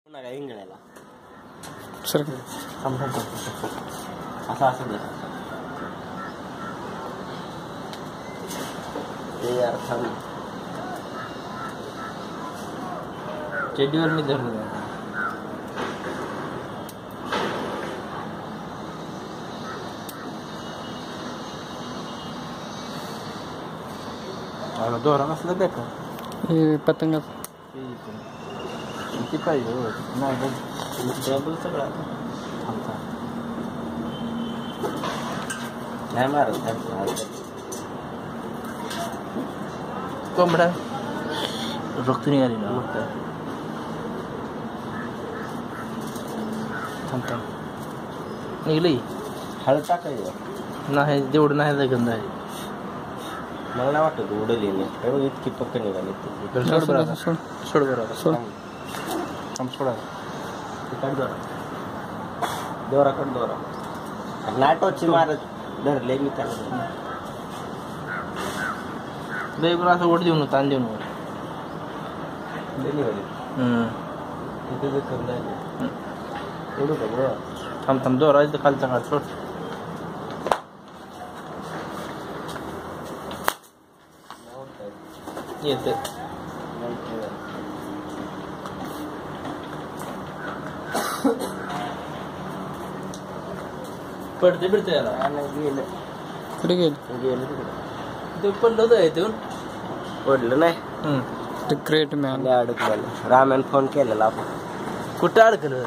नका इंगळ्याला सर असं असं ते यार थांब शेड्यूल मी धरलं दोरा कसला बेकार हे पतंगाच किती पाहिजे नाही डबल सगळा नाही मारत कोंबडा रक्त निघाली ना थांबता निघली हळद टाकायचं नाही जेवढं नाही गंध आहे मला नाही वाटत उडली नाही इतकी पक्क निघाली सोड बरं सोड बरं सोड सोडा कट दोरा कट दोरा नाटोची मारत धरले मी त्याला लय पण असं ओढ देऊन ताण देऊन थांब थांब दोरा खालचा काढ सोड येते पडते बिडते याला गेलं कुठे गेलं गेलं तिकडे ते पडलं होतं इथून पडलं नाही ग्रेट मॅन अडकलेलं राम्यान फोन केलेला आपण कुठं अडकलं